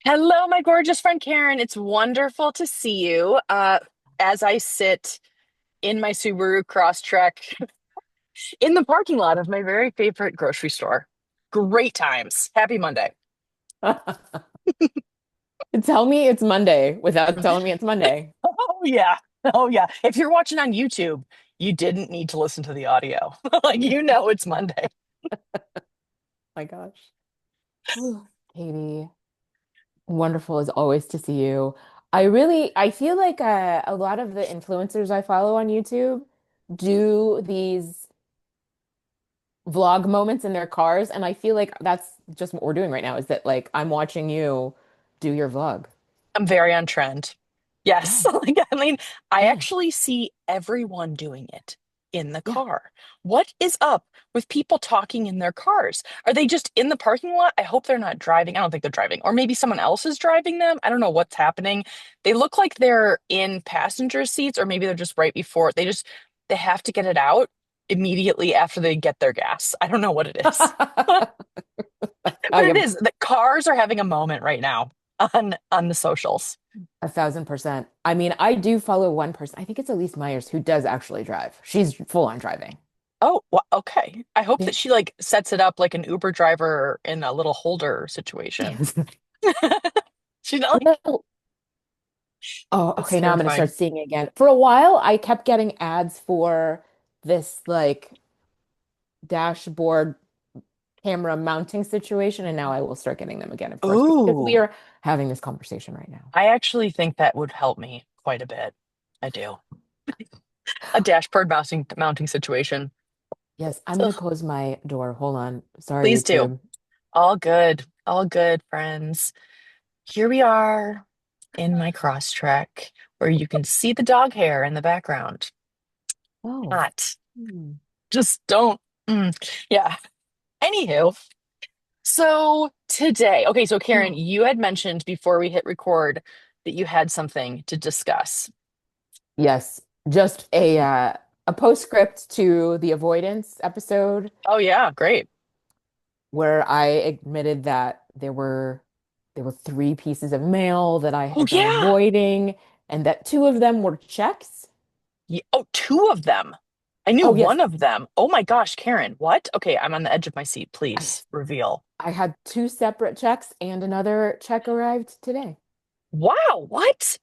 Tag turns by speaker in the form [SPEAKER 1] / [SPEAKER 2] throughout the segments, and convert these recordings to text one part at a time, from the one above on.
[SPEAKER 1] Hello, my gorgeous friend Karen. It's wonderful to see you. As I sit in my Subaru Crosstrek in the parking lot of my very favorite grocery store. Great times. Happy Monday.
[SPEAKER 2] Tell me it's Monday without telling me it's Monday.
[SPEAKER 1] Oh yeah. Oh yeah. If you're watching on YouTube, you didn't need to listen to the audio. Like it's Monday.
[SPEAKER 2] My gosh. Whew. Katie, wonderful as always to see you. I feel like a lot of the influencers I follow on YouTube do these vlog moments in their cars, and I feel like that's just what we're doing right now, is that like I'm watching you do your vlog.
[SPEAKER 1] I'm very on trend. Yes.
[SPEAKER 2] Yeah,
[SPEAKER 1] Like, I mean, I
[SPEAKER 2] yeah.
[SPEAKER 1] actually see everyone doing it in the
[SPEAKER 2] Yeah.
[SPEAKER 1] car. What is up with people talking in their cars? Are they just in the parking lot? I hope they're not driving. I don't think they're driving. Or maybe someone else is driving them. I don't know what's happening. They look like they're in passenger seats, or maybe they're just right before. They have to get it out immediately after they get their gas. I don't know what it is.
[SPEAKER 2] I
[SPEAKER 1] But it
[SPEAKER 2] am
[SPEAKER 1] is that cars are having a moment right now on the socials.
[SPEAKER 2] 1,000%. I mean, I do follow one person. I think it's Elise Myers who does actually drive. She's full on driving.
[SPEAKER 1] Oh, well, okay. I hope that
[SPEAKER 2] Yeah.
[SPEAKER 1] she like sets it up like an Uber driver in a little holder situation.
[SPEAKER 2] Yes.
[SPEAKER 1] She's not like
[SPEAKER 2] Well, oh,
[SPEAKER 1] that's
[SPEAKER 2] okay. Now I'm going to start
[SPEAKER 1] terrifying.
[SPEAKER 2] seeing it again. For a while, I kept getting ads for this like dashboard camera mounting situation, and now I will start getting them again, of course, because we
[SPEAKER 1] Ooh,
[SPEAKER 2] are having this conversation right now.
[SPEAKER 1] I actually think that would help me quite a bit. I do. A dashboard mounting situation.
[SPEAKER 2] Yes, I'm going to
[SPEAKER 1] Ugh,
[SPEAKER 2] close my door. Hold on. Sorry,
[SPEAKER 1] please do.
[SPEAKER 2] YouTube.
[SPEAKER 1] All good. All good, friends. Here we are in my cross trek where you can see the dog hair in the background.
[SPEAKER 2] Oh.
[SPEAKER 1] Not.
[SPEAKER 2] Hmm.
[SPEAKER 1] Just don't. Yeah. Anywho. So today, okay, so Karen,
[SPEAKER 2] Oh.
[SPEAKER 1] you had mentioned before we hit record that you had something to discuss.
[SPEAKER 2] Yes, just a postscript to the avoidance episode
[SPEAKER 1] Oh yeah, great.
[SPEAKER 2] where I admitted that there were three pieces of mail that I
[SPEAKER 1] Oh
[SPEAKER 2] had been
[SPEAKER 1] yeah.
[SPEAKER 2] avoiding, and that two of them were checks.
[SPEAKER 1] Oh, two of them. I knew
[SPEAKER 2] Oh yes,
[SPEAKER 1] one of them. Oh my gosh, Karen, what? Okay, I'm on the edge of my seat. Please
[SPEAKER 2] yes.
[SPEAKER 1] reveal.
[SPEAKER 2] I had two separate checks, and another check arrived today.
[SPEAKER 1] Wow, what?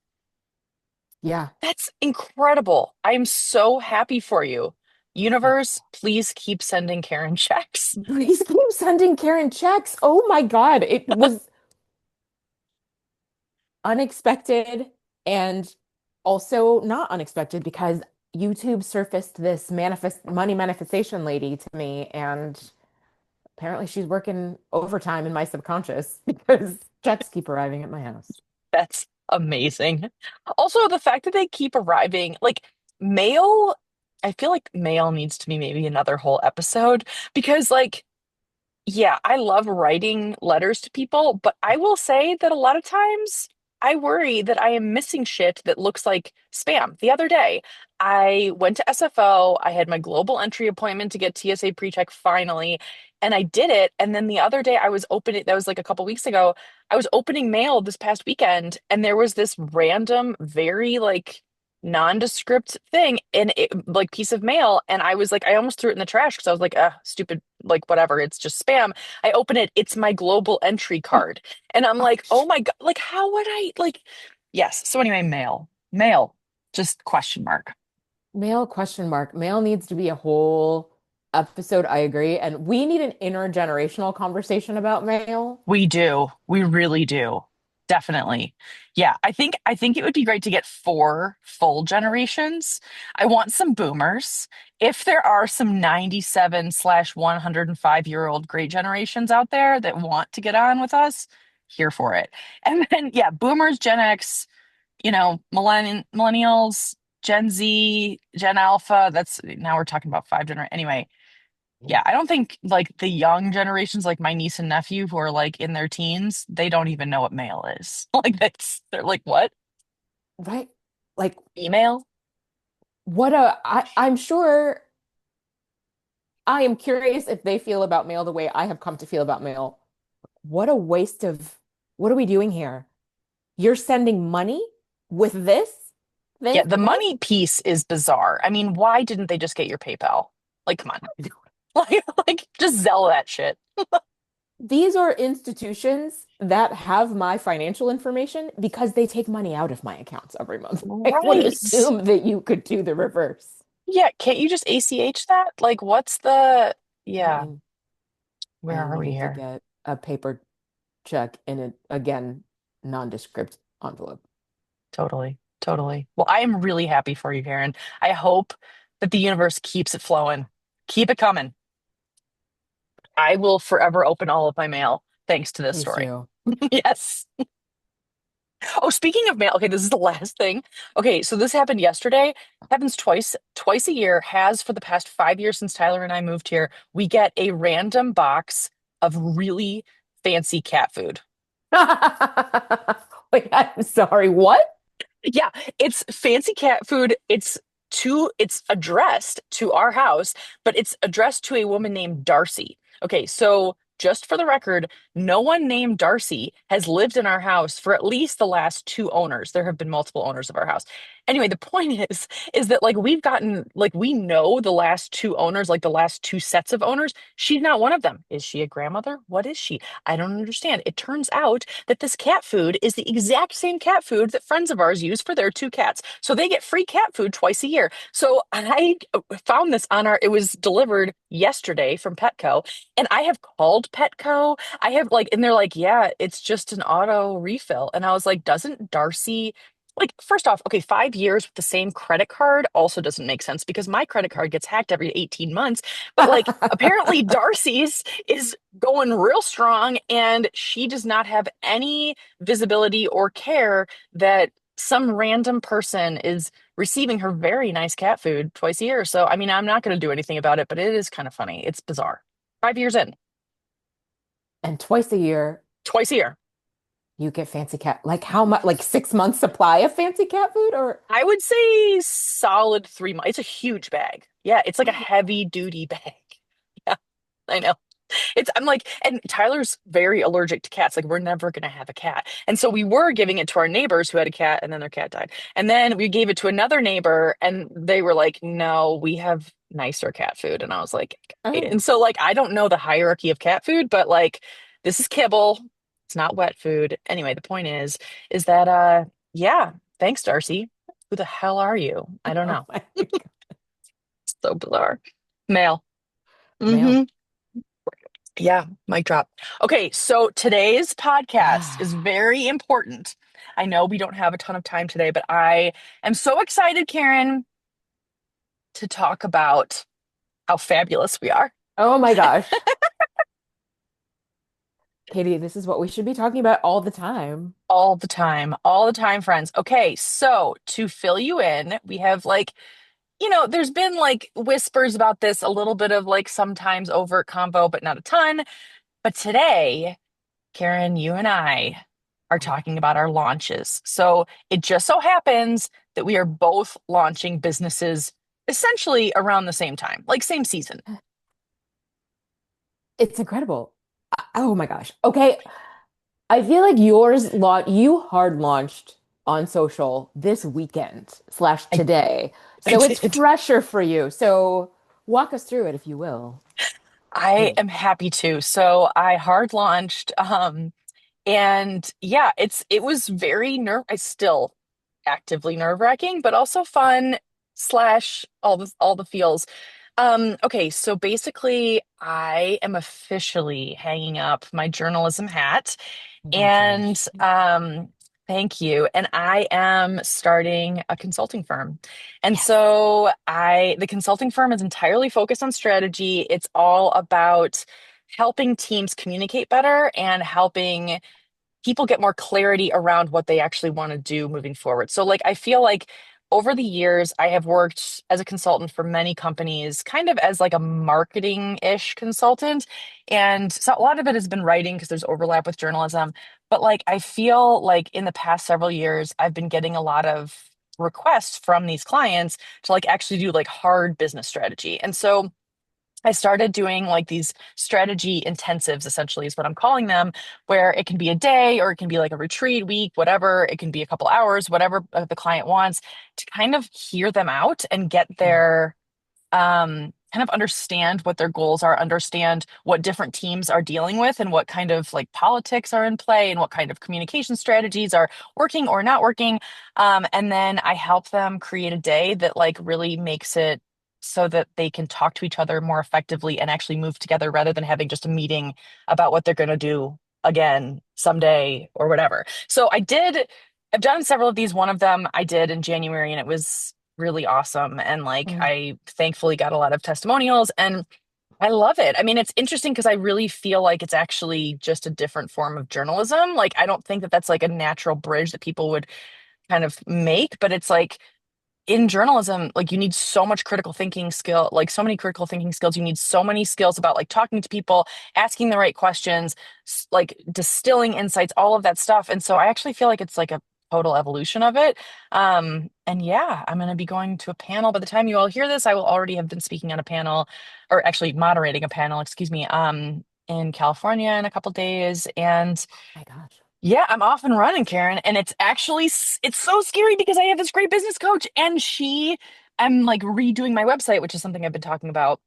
[SPEAKER 2] Yeah.
[SPEAKER 1] That's incredible. I'm so happy for you.
[SPEAKER 2] Thank
[SPEAKER 1] Universe, please keep sending Karen checks.
[SPEAKER 2] you. Please keep sending Karen checks. Oh my God. It was unexpected and also not unexpected because YouTube surfaced this money manifestation lady to me, and apparently she's working overtime in my subconscious because checks keep arriving at my house.
[SPEAKER 1] That's amazing. Also, the fact that they keep arriving, like mail, I feel like mail needs to be maybe another whole episode because, like, yeah, I love writing letters to people, but I will say that a lot of times I worry that I am missing shit that looks like spam. The other day, I went to SFO. I had my global entry appointment to get TSA pre-check finally, and I did it. And then the other day, I was opening, that was like a couple weeks ago, I was opening mail this past weekend, and there was this random, very like nondescript thing in it, like piece of mail. And I was like, I almost threw it in the trash because I was like, stupid, like whatever, it's just spam. I open it, it's my global entry card. And I'm like, oh my God, like how would I like yes. So anyway, mail, just question mark.
[SPEAKER 2] Mail question mark. Mail needs to be a whole episode. I agree. And we need an intergenerational conversation about mail.
[SPEAKER 1] We do. We really do. Definitely. Yeah, I think it would be great to get four full generations. I want some boomers. If there are some 97 slash 105-year-old great generations out there that want to get on with us, here for it. And then yeah, boomers, Gen X, millennials, Gen Z, Gen Alpha. That's now we're talking about five generations. Anyway, yeah, I don't think like the young generations, like my niece and nephew who are like in their teens, they don't even know what mail is. Like they're like, what?
[SPEAKER 2] Right? Like,
[SPEAKER 1] Email?
[SPEAKER 2] I'm sure I am curious if they feel about mail the way I have come to feel about mail. What a waste of what are we doing here? You're sending money with this
[SPEAKER 1] Yeah,
[SPEAKER 2] thing?
[SPEAKER 1] the money piece is bizarre. I mean, why didn't they just get your PayPal? Like, come on. Like just Zelle that shit.
[SPEAKER 2] These are institutions that have my financial information because they take money out of my accounts every month. I would
[SPEAKER 1] Right.
[SPEAKER 2] assume that you could do the reverse.
[SPEAKER 1] Yeah, can't you just ACH that? Like, what's the, yeah,
[SPEAKER 2] Mm-mm.
[SPEAKER 1] where
[SPEAKER 2] I
[SPEAKER 1] are we
[SPEAKER 2] needed to
[SPEAKER 1] here?
[SPEAKER 2] get a paper check in an, again, nondescript envelope.
[SPEAKER 1] Totally, totally. Well, I am really happy for you, Karen. I hope that the universe keeps it flowing. Keep it coming. I will forever open all of my mail thanks to this
[SPEAKER 2] Please
[SPEAKER 1] story.
[SPEAKER 2] do.
[SPEAKER 1] Yes. Oh, speaking of mail, okay, this is the last thing. Okay, so this happened yesterday. Happens twice a year, has for the past 5 years since Tyler and I moved here. We get a random box of really fancy cat food.
[SPEAKER 2] Wait, I'm sorry. What?
[SPEAKER 1] Yeah, it's fancy cat food. It's addressed to our house, but it's addressed to a woman named Darcy. Okay, so just for the record, no one named Darcy has lived in our house for at least the last two owners. There have been multiple owners of our house. Anyway, the point is that like we've gotten like we know the last two owners, like the last two sets of owners. She's not one of them. Is she a grandmother? What is she? I don't understand. It turns out that this cat food is the exact same cat food that friends of ours use for their two cats. So they get free cat food twice a year. So I found this on it was delivered yesterday from Petco. And I have called Petco. I have like, and they're like, yeah, it's just an auto refill. And I was like, doesn't Darcy, like, first off, okay, 5 years with the same credit card also doesn't make sense because my credit card gets hacked every 18 months. But like, apparently Darcy's is going real strong and she does not have any visibility or care that some random person is receiving her very nice cat food twice a year. So, I mean, I'm not going to do anything about it, but it is kind of funny. It's bizarre. 5 years in,
[SPEAKER 2] And twice a year,
[SPEAKER 1] twice a year.
[SPEAKER 2] you get fancy cat. Like how much? Like 6 months supply of fancy cat food? Or
[SPEAKER 1] I would say solid 3 months. It's a huge bag. Yeah, it's like a heavy duty bag. Yeah, I know. I'm like, and Tyler's very allergic to cats. Like, we're never gonna have a cat. And so we were giving it to our neighbors who had a cat, and then their cat died. And then we gave it to another neighbor, and they were like, no, we have nicer cat food. And I was like, okay.
[SPEAKER 2] oh,
[SPEAKER 1] And so like I don't know the hierarchy of cat food, but like this is kibble. It's not wet food. Anyway, the point is that yeah, thanks, Darcy. Who the hell are you? I don't
[SPEAKER 2] oh
[SPEAKER 1] know.
[SPEAKER 2] my God.
[SPEAKER 1] So bizarre. Male.
[SPEAKER 2] Mail.
[SPEAKER 1] Mm-hmm. Yeah, mic drop. Okay, so today's podcast is very important. I know we don't have a ton of time today, but I am so excited, Karen, to talk about how fabulous we are
[SPEAKER 2] Oh my gosh. Katie, this is what we should be talking about all the time.
[SPEAKER 1] all the time, friends. Okay, so to fill you in, we have like, there's been like whispers about this, a little bit of like sometimes overt convo, but not a ton. But today, Karen, you and I are
[SPEAKER 2] Oh my
[SPEAKER 1] talking about our launches. So it just so happens that we are both launching businesses essentially around the same time, like same season.
[SPEAKER 2] God. It's incredible. Oh my gosh. Okay. I feel like you hard launched on social this weekend slash
[SPEAKER 1] I,
[SPEAKER 2] today.
[SPEAKER 1] I
[SPEAKER 2] So it's
[SPEAKER 1] did.
[SPEAKER 2] fresher for you. So walk us through it if you will,
[SPEAKER 1] I
[SPEAKER 2] please.
[SPEAKER 1] am happy to. So I hard launched, and yeah, it was very I still actively nerve-wracking, but also fun slash all the feels. Okay, so basically, I am officially hanging up my journalism hat, and
[SPEAKER 2] Congratulations.
[SPEAKER 1] thank you. And I am starting a consulting firm, and
[SPEAKER 2] Yes.
[SPEAKER 1] so the consulting firm is entirely focused on strategy. It's all about helping teams communicate better and helping people get more clarity around what they actually want to do moving forward. So, like, I feel like over the years, I have worked as a consultant for many companies, kind of as like a marketing-ish consultant. And so a lot of it has been writing because there's overlap with journalism. But like, I feel like in the past several years, I've been getting a lot of requests from these clients to like actually do like hard business strategy. And so I started doing like these strategy intensives, essentially, is what I'm calling them, where it can be a day or it can be like a retreat week, whatever. It can be a couple hours, whatever the client wants, to kind of hear them out and get
[SPEAKER 2] Mm,
[SPEAKER 1] their kind of understand what their goals are, understand what different teams are dealing with, and what kind of like politics are in play, and what kind of communication strategies are working or not working. And then I help them create a day that like really makes it so that they can talk to each other more effectively and actually move together rather than having just a meeting about what they're going to do again someday or whatever. So I've done several of these. One of them I did in January, and it was really awesome. And like,
[SPEAKER 2] mm,
[SPEAKER 1] I thankfully got a lot of testimonials, and I love it. I mean, it's interesting because I really feel like it's actually just a different form of journalism. Like, I don't think that that's like a natural bridge that people would kind of make, but it's like in journalism, like you need so much critical thinking skill, like so many critical thinking skills. You need so many skills about like talking to people, asking the right questions, like distilling insights, all of that stuff. And so I actually feel like it's like a total evolution of it. And yeah, I'm going to be going to a panel. By the time you all hear this, I will already have been speaking on a panel, or actually moderating a panel, excuse me, in California in a couple days. And
[SPEAKER 2] my gosh.
[SPEAKER 1] yeah, I'm off and running, Karen, and it's actually it's so scary because I have this great business coach, and I'm like redoing my website, which is something I've been talking about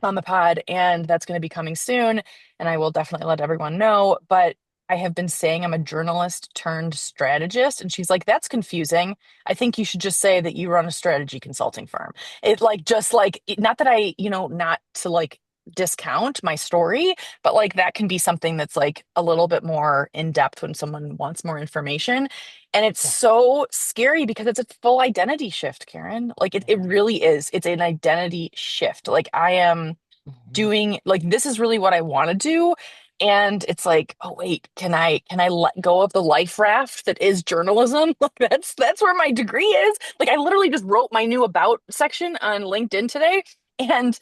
[SPEAKER 1] on the pod, and that's going to be coming soon, and I will definitely let everyone know. But I have been saying I'm a journalist turned strategist, and she's like, "That's confusing. I think you should just say that you run a strategy consulting firm." It like just like not that I, not to like discount my story, but like that can be something that's like a little bit more in depth when someone wants more information. And it's
[SPEAKER 2] Yeah.
[SPEAKER 1] so scary because it's a full identity shift, Karen. Like it
[SPEAKER 2] Yeah.
[SPEAKER 1] really is. It's an identity shift. Like I am
[SPEAKER 2] Mhm.
[SPEAKER 1] doing like this is really what I want to do. And it's like, oh wait, can I let go of the life raft that is journalism? Like that's where my degree is. Like I literally just wrote my new about section on LinkedIn today. And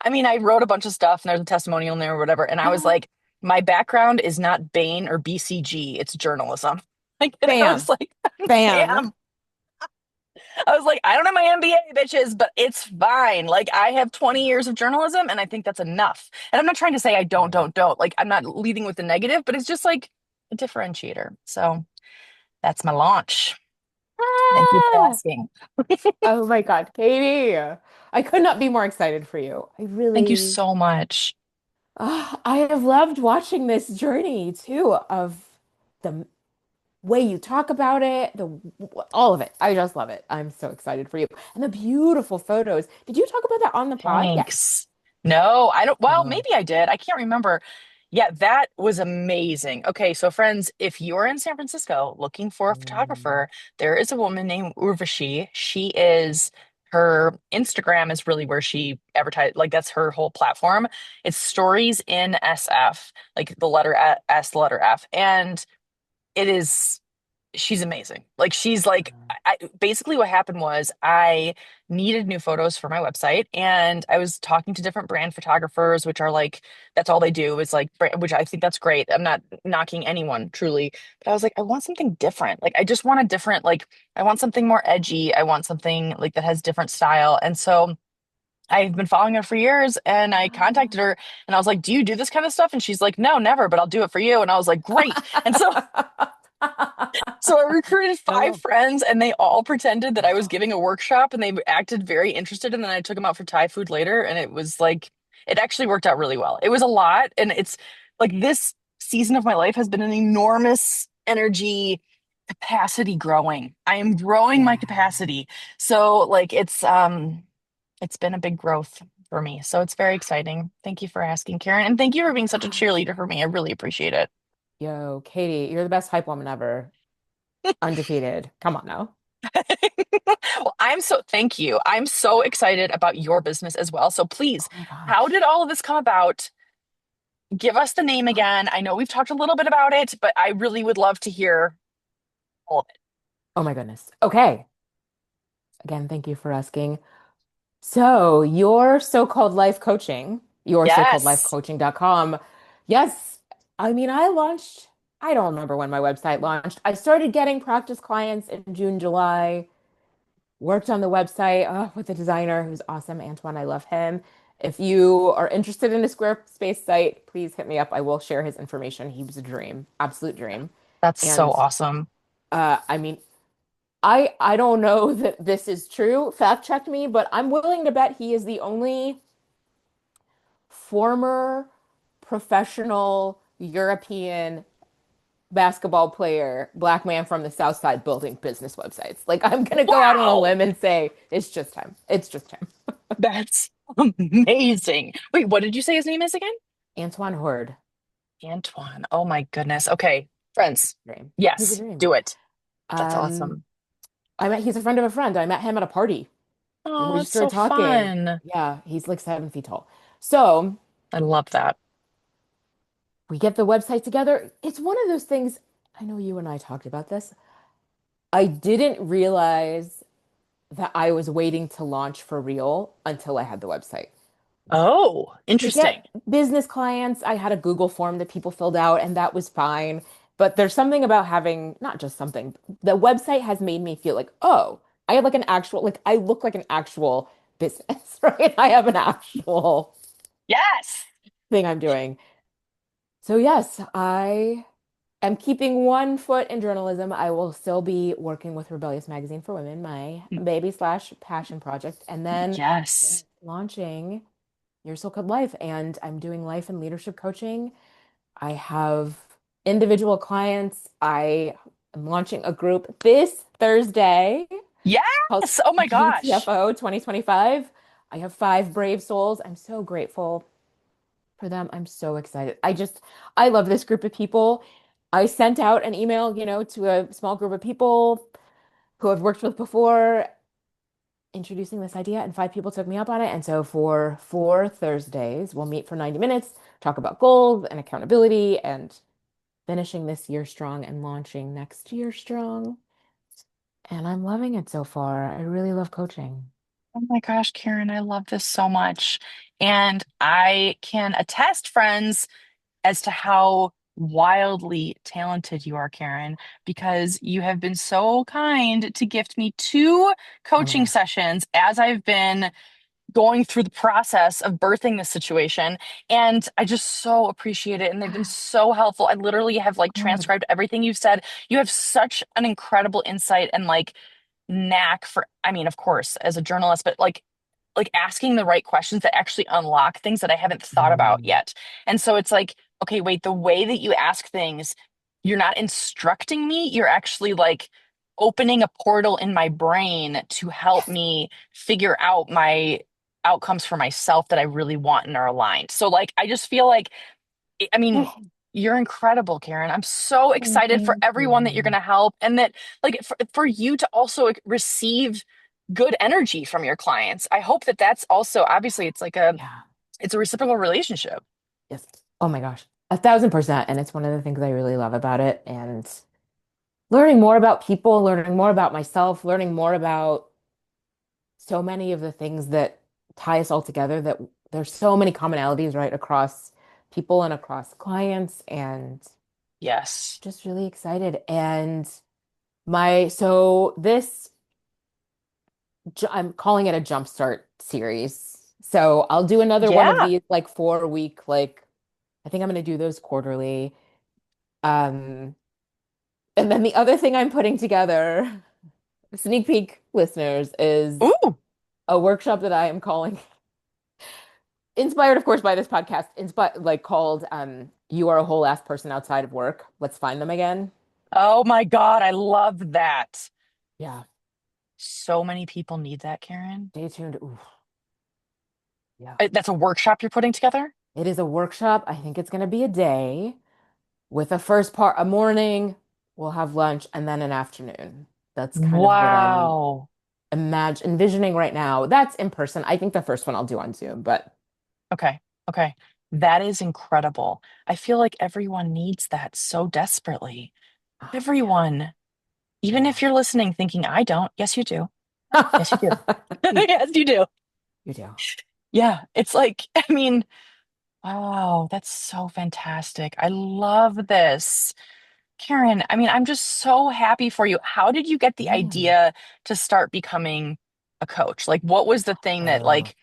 [SPEAKER 1] I mean, I wrote a bunch of stuff and there's a testimonial in there or whatever. And I was like, my background is not Bain or BCG, it's journalism. Like, and I was
[SPEAKER 2] Bam.
[SPEAKER 1] like,
[SPEAKER 2] Bam.
[SPEAKER 1] bam. I was like, I don't have my MBA, bitches, but it's fine. Like, I have 20 years of journalism, and I think that's enough. And I'm not trying to say I don't,
[SPEAKER 2] Yeah.
[SPEAKER 1] don't, don't. Like, I'm not leading with the negative, but it's just like a differentiator. So that's my launch. Thank you for
[SPEAKER 2] Ah!
[SPEAKER 1] asking.
[SPEAKER 2] Oh my God, Katie. I could not be more excited for you.
[SPEAKER 1] Thank you so much.
[SPEAKER 2] I have loved watching this journey too of the way you talk about it, all of it. I just love it. I'm so excited for you. And the beautiful photos. Did you talk about that on the pod? Yes.
[SPEAKER 1] Thanks. No, I don't. Well,
[SPEAKER 2] Oh.
[SPEAKER 1] maybe I did. I can't remember. Yeah, that was amazing. Okay, so friends, if you're in San Francisco looking for a
[SPEAKER 2] Mm.
[SPEAKER 1] photographer, there is a woman named Urvashi. Her Instagram is really where she advertised, like that's her whole platform. It's stories in SF, like the letter S, the letter F. And it is she's amazing. Like she's like basically what happened was I needed new photos for my website, and I was talking to different brand photographers, which are like that's all they do is like which I think that's great. I'm not knocking anyone truly, but I was like I want something different. Like I just want a different like I want something more edgy. I want something like that has different style. And so I've been following her for years, and I contacted her and I was like, "Do you do this kind of stuff?" And she's like, "No, never, but I'll do it for you." And I was like, "Great." And so so I recruited five
[SPEAKER 2] No.
[SPEAKER 1] friends, and they all pretended that I was giving a workshop, and they acted very interested. And then I took them out for Thai food later, and it was like, it actually worked out really well. It was a lot. And it's like this season of my life has been an enormous energy capacity growing. I am growing my
[SPEAKER 2] Yeah.
[SPEAKER 1] capacity. So like it's been a big growth for me. So it's very exciting. Thank you for asking, Karen. And thank you for being such a
[SPEAKER 2] Gosh.
[SPEAKER 1] cheerleader for me. I really appreciate it.
[SPEAKER 2] Yo, Katie, you're the best hype woman ever. Undefeated. Come on now.
[SPEAKER 1] Well, thank you. I'm so excited about your business as well. So please,
[SPEAKER 2] Oh my
[SPEAKER 1] how
[SPEAKER 2] gosh.
[SPEAKER 1] did all of this come about? Give us the name again. I know we've talked a little bit about it, but I really would love to hear all of it.
[SPEAKER 2] Oh my goodness. Okay. Again, thank you for asking. So, your so-called life
[SPEAKER 1] Yes.
[SPEAKER 2] coaching.com. Yes, I mean, I don't remember when my website launched. I started getting practice clients in June, July, worked on the website with a designer who's awesome, Antoine. I love him. If you are interested in a Squarespace site, please hit me up. I will share his information. He was a dream, absolute dream.
[SPEAKER 1] That's so
[SPEAKER 2] And
[SPEAKER 1] awesome.
[SPEAKER 2] I mean, I don't know that this is true. Fact check me, but I'm willing to bet he is the only former professional European basketball player, black man from the South Side building business websites. Like I'm gonna go out on a
[SPEAKER 1] Wow.
[SPEAKER 2] limb and say it's just him. It's just him.
[SPEAKER 1] That's amazing. Wait, what did you say his name is again?
[SPEAKER 2] Antoine Horde.
[SPEAKER 1] Antoine. Oh my goodness. Okay, friends.
[SPEAKER 2] Dream. He's a
[SPEAKER 1] Yes,
[SPEAKER 2] dream.
[SPEAKER 1] do it. That's
[SPEAKER 2] Um,
[SPEAKER 1] awesome.
[SPEAKER 2] he's a friend of a friend. I met him at a party and we
[SPEAKER 1] Oh,
[SPEAKER 2] just
[SPEAKER 1] it's so
[SPEAKER 2] started talking.
[SPEAKER 1] fun.
[SPEAKER 2] Yeah, he's like 7 feet tall. So
[SPEAKER 1] I love that.
[SPEAKER 2] we get the website together. It's one of those things. I know you and I talked about this. I didn't realize that I was waiting to launch for real until I had the website.
[SPEAKER 1] Oh,
[SPEAKER 2] To
[SPEAKER 1] interesting.
[SPEAKER 2] get business clients, I had a Google form that people filled out, and that was fine. But there's something about having, not just something, the website has made me feel like, oh, I have like an actual, like I look like an actual business, right? I have an actual
[SPEAKER 1] Yes.
[SPEAKER 2] thing I'm doing. So yes, I am keeping one foot in journalism. I will still be working with Rebellious Magazine for Women, my baby slash passion project, and then
[SPEAKER 1] Yes.
[SPEAKER 2] launching Your So Called Life. And I'm doing life and leadership coaching. I have individual clients. I am launching a group this Thursday called
[SPEAKER 1] Yes. Oh my gosh.
[SPEAKER 2] GTFO 2025. I have five brave souls. I'm so grateful for them. I'm so excited. I love this group of people. I sent out an email, to a small group of people who I've worked with before, introducing this idea, and five people took me up on it. And so for 4 Thursdays, we'll meet for 90 minutes, talk about goals and accountability and finishing this year strong and launching next year strong. And I'm loving it so far. I really love coaching.
[SPEAKER 1] Oh my gosh, Karen, I love this so much. And I can attest, friends, as to how wildly talented you are, Karen, because you have been so kind to gift me two
[SPEAKER 2] Oh my
[SPEAKER 1] coaching
[SPEAKER 2] gosh.
[SPEAKER 1] sessions as I've been going through the process of birthing this situation. And I just so appreciate it. And they've been so helpful. I literally have like
[SPEAKER 2] God.
[SPEAKER 1] transcribed everything you've said. You have such an incredible insight and like knack for, I mean, of course, as a journalist, but like asking the right questions that actually unlock things that I haven't thought about
[SPEAKER 2] Mm.
[SPEAKER 1] yet. And so it's like, okay, wait, the way that you ask things, you're not instructing me, you're actually like opening a portal in my brain to help
[SPEAKER 2] Yes.
[SPEAKER 1] me figure out my outcomes for myself that I really want and are aligned. So like I just feel like I mean, you're incredible, Karen. I'm so
[SPEAKER 2] Oh,
[SPEAKER 1] excited for
[SPEAKER 2] thank
[SPEAKER 1] everyone that you're going
[SPEAKER 2] you.
[SPEAKER 1] to help and that like for you to also like, receive good energy from your clients. I hope that that's also obviously it's like
[SPEAKER 2] Yeah.
[SPEAKER 1] it's a reciprocal relationship.
[SPEAKER 2] Yes. Oh my gosh. 1,000%. And it's one of the things I really love about it. And learning more about people, learning more about myself, learning more about so many of the things that tie us all together, that there's so many commonalities right across people and across clients, and
[SPEAKER 1] Yes.
[SPEAKER 2] just really excited. And so this, I'm calling it a jumpstart series. So I'll do another one of
[SPEAKER 1] Yeah.
[SPEAKER 2] these like 4 week, like I think I'm going to do those quarterly. Um, and then the other thing I'm putting together, sneak peek listeners, is
[SPEAKER 1] Ooh.
[SPEAKER 2] a workshop that I am calling, inspired, of course, by this podcast, like called "You Are a Whole Ass Person Outside of Work. Let's Find Them Again."
[SPEAKER 1] Oh my God, I love that.
[SPEAKER 2] Yeah,
[SPEAKER 1] So many people need that, Karen.
[SPEAKER 2] stay tuned. Ooh, yeah.
[SPEAKER 1] That's a workshop you're putting together?
[SPEAKER 2] It is a workshop. I think it's going to be a day with a first part, a morning, we'll have lunch, and then an afternoon. That's kind of what I'm
[SPEAKER 1] Wow.
[SPEAKER 2] envisioning right now. That's in person. I think the first one I'll do on Zoom, but
[SPEAKER 1] Okay. Okay. That is incredible. I feel like everyone needs that so desperately.
[SPEAKER 2] yeah,
[SPEAKER 1] Everyone. Even
[SPEAKER 2] yeah.
[SPEAKER 1] if you're listening thinking, I don't. Yes, you do. Yes, you do.
[SPEAKER 2] You,
[SPEAKER 1] Yes, you do.
[SPEAKER 2] you do.
[SPEAKER 1] Yeah. It's like, I mean, wow, that's so fantastic. I love this. Karen, I mean, I'm just so happy for you. How did you get the
[SPEAKER 2] Man.
[SPEAKER 1] idea to start becoming a coach? Like, what was the thing that,
[SPEAKER 2] Oh,
[SPEAKER 1] like,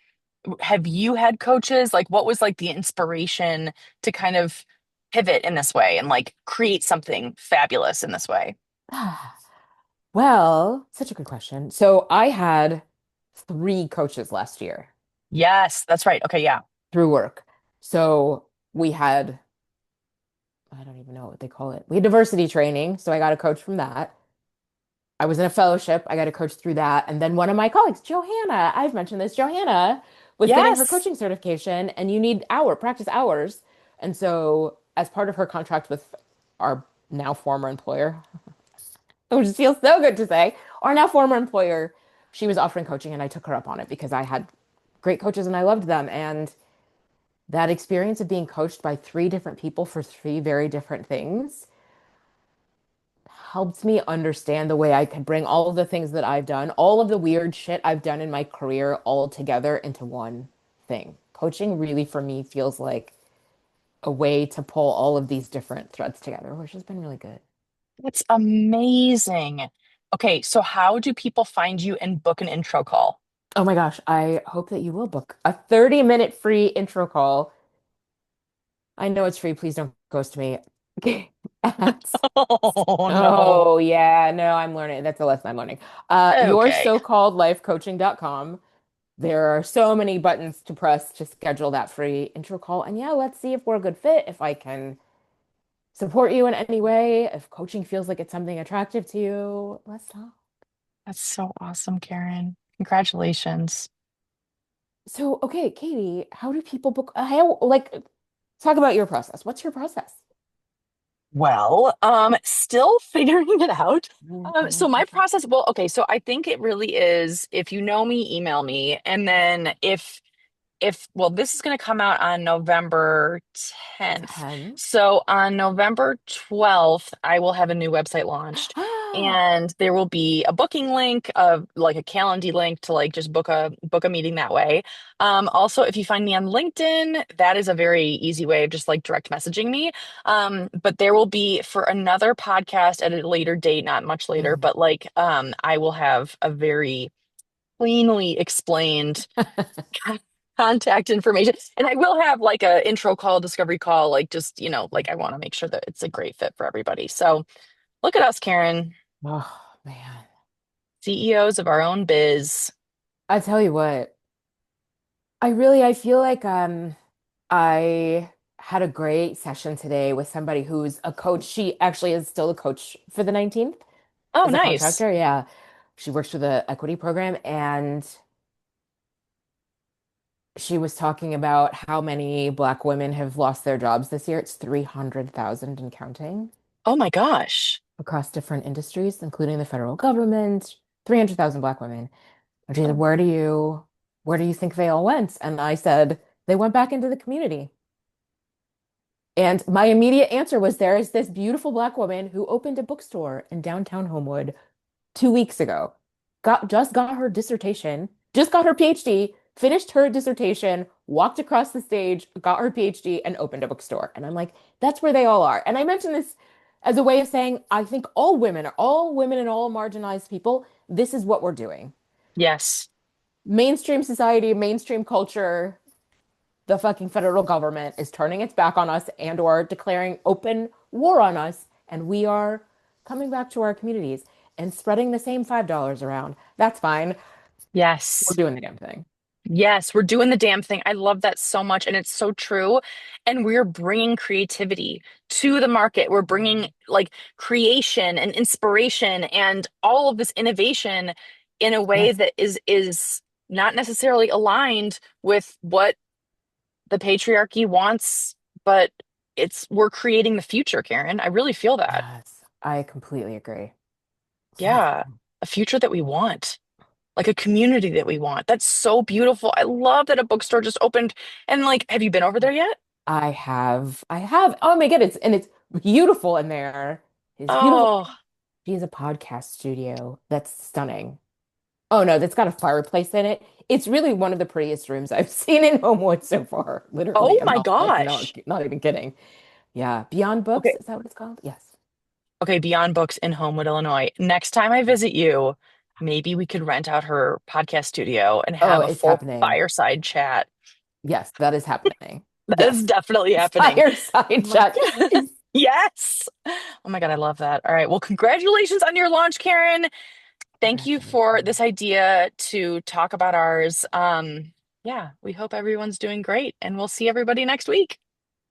[SPEAKER 1] have you had coaches? Like, what was like the inspiration to kind of pivot in this way and like create something fabulous in this way?
[SPEAKER 2] Well, such a good question. So I had three coaches last year
[SPEAKER 1] Yes, that's right. Okay, yeah.
[SPEAKER 2] through work. So we had, I don't even know what they call it. We had diversity training. So I got a coach from that. I was in a fellowship. I got a coach through that. And then one of my colleagues, Johanna, I've mentioned this, Johanna was getting her
[SPEAKER 1] Yes.
[SPEAKER 2] coaching certification and you need practice hours. And so as part of her contract with our now former employer, which just feels so good to say, our now former employer, she was offering coaching and I took her up on it because I had great coaches and I loved them. And that experience of being coached by three different people for three very different things helped me understand the way I could bring all of the things that I've done, all of the weird shit I've done in my career all together into one thing. Coaching really for me feels like a way to pull all of these different threads together, which has been really good.
[SPEAKER 1] That's amazing. Okay, so how do people find you and book an intro call?
[SPEAKER 2] Oh my gosh, I hope that you will book a 30-minute free intro call. I know it's free. Please don't ghost me. At,
[SPEAKER 1] Oh no.
[SPEAKER 2] oh yeah, no, I'm learning. That's a lesson I'm learning. Your
[SPEAKER 1] Okay.
[SPEAKER 2] so-called lifecoaching.com. There are so many buttons to press to schedule that free intro call. And yeah, let's see if we're a good fit, if I can support you in any way, if coaching feels like it's something attractive to you. Let's talk.
[SPEAKER 1] That's so awesome, Karen. Congratulations.
[SPEAKER 2] So, okay, Katie, how do people book? Talk about your process. What's your process?
[SPEAKER 1] Well, still figuring it out. So my
[SPEAKER 2] Mhm.
[SPEAKER 1] process, well, okay, so I think it really is if you know me, email me. And then well, this is going to come out on November 10th.
[SPEAKER 2] 10.
[SPEAKER 1] So on November 12th, I will have a new website launched and there will be a booking link of like a Calendly link to like just book a meeting that way. Also, if you find me on LinkedIn, that is a very easy way of just like direct messaging me. But there will be for another podcast at a later date, not much later,
[SPEAKER 2] Mhm.
[SPEAKER 1] but like I will have a very cleanly explained contact information. And I will have like a intro call, discovery call, like just, like I want to make sure that it's a great fit for everybody. So look at us, Karen,
[SPEAKER 2] Oh, man.
[SPEAKER 1] CEOs of our own biz.
[SPEAKER 2] I tell you what, I feel like I had a great session today with somebody who's a coach. She actually is still a coach for the 19th
[SPEAKER 1] Oh,
[SPEAKER 2] as a
[SPEAKER 1] nice.
[SPEAKER 2] contractor. Yeah. She works for the equity program and she was talking about how many Black women have lost their jobs this year. It's 300,000 and counting
[SPEAKER 1] Oh my gosh.
[SPEAKER 2] across different industries, including the federal government. 300,000 Black women. And she said,
[SPEAKER 1] Oh,
[SPEAKER 2] where do you think they all went? And I said, they went back into the community. And my immediate answer was there is this beautiful Black woman who opened a bookstore in downtown Homewood 2 weeks ago. Just got her dissertation, just got her PhD, finished her dissertation, walked across the stage, got her PhD, and opened a bookstore. And I'm like, that's where they all are. And I mention this as a way of saying, I think all women and all marginalized people, this is what we're doing.
[SPEAKER 1] yes.
[SPEAKER 2] Mainstream society, mainstream culture, the fucking federal government is turning its back on us and or declaring open war on us, and we are coming back to our communities and spreading the same $5 around. That's fine. We're
[SPEAKER 1] Yes.
[SPEAKER 2] doing the damn thing.
[SPEAKER 1] Yes, we're doing the damn thing. I love that so much. And it's so true. And we're bringing creativity to the market. We're bringing like creation and inspiration and all of this innovation in a way
[SPEAKER 2] Yes.
[SPEAKER 1] that is not necessarily aligned with what the patriarchy wants, but we're creating the future, Karen. I really feel that.
[SPEAKER 2] Yes. I completely agree. Yeah.
[SPEAKER 1] Yeah, a future that we want. Like a community that we want. That's so beautiful. I love that a bookstore just opened. And like, have you been over there yet?
[SPEAKER 2] I have. Oh my God, it's beautiful in there. It's beautiful.
[SPEAKER 1] Oh,
[SPEAKER 2] She has a podcast studio that's stunning. Oh no, that's got a fireplace in it. It's really one of the prettiest rooms I've seen in Homewood so far.
[SPEAKER 1] oh
[SPEAKER 2] Literally, I'm
[SPEAKER 1] my
[SPEAKER 2] not like not
[SPEAKER 1] gosh.
[SPEAKER 2] not even kidding. Yeah, Beyond Books,
[SPEAKER 1] Okay.
[SPEAKER 2] is that what it's called? Yes.
[SPEAKER 1] Okay, Beyond Books in Homewood, Illinois. Next time I visit you, maybe we could rent out her podcast studio and
[SPEAKER 2] Oh,
[SPEAKER 1] have a
[SPEAKER 2] it's
[SPEAKER 1] full
[SPEAKER 2] happening.
[SPEAKER 1] fireside chat.
[SPEAKER 2] Yes, that is happening.
[SPEAKER 1] That is
[SPEAKER 2] Yes.
[SPEAKER 1] definitely happening.
[SPEAKER 2] Fireside
[SPEAKER 1] Oh my
[SPEAKER 2] chat.
[SPEAKER 1] God.
[SPEAKER 2] Yes.
[SPEAKER 1] Yes. Oh my God, I love that. All right. Well, congratulations on your launch, Karen. Thank you for
[SPEAKER 2] Congratulations.
[SPEAKER 1] this idea to talk about ours. Yeah, we hope everyone's doing great and we'll see everybody next week.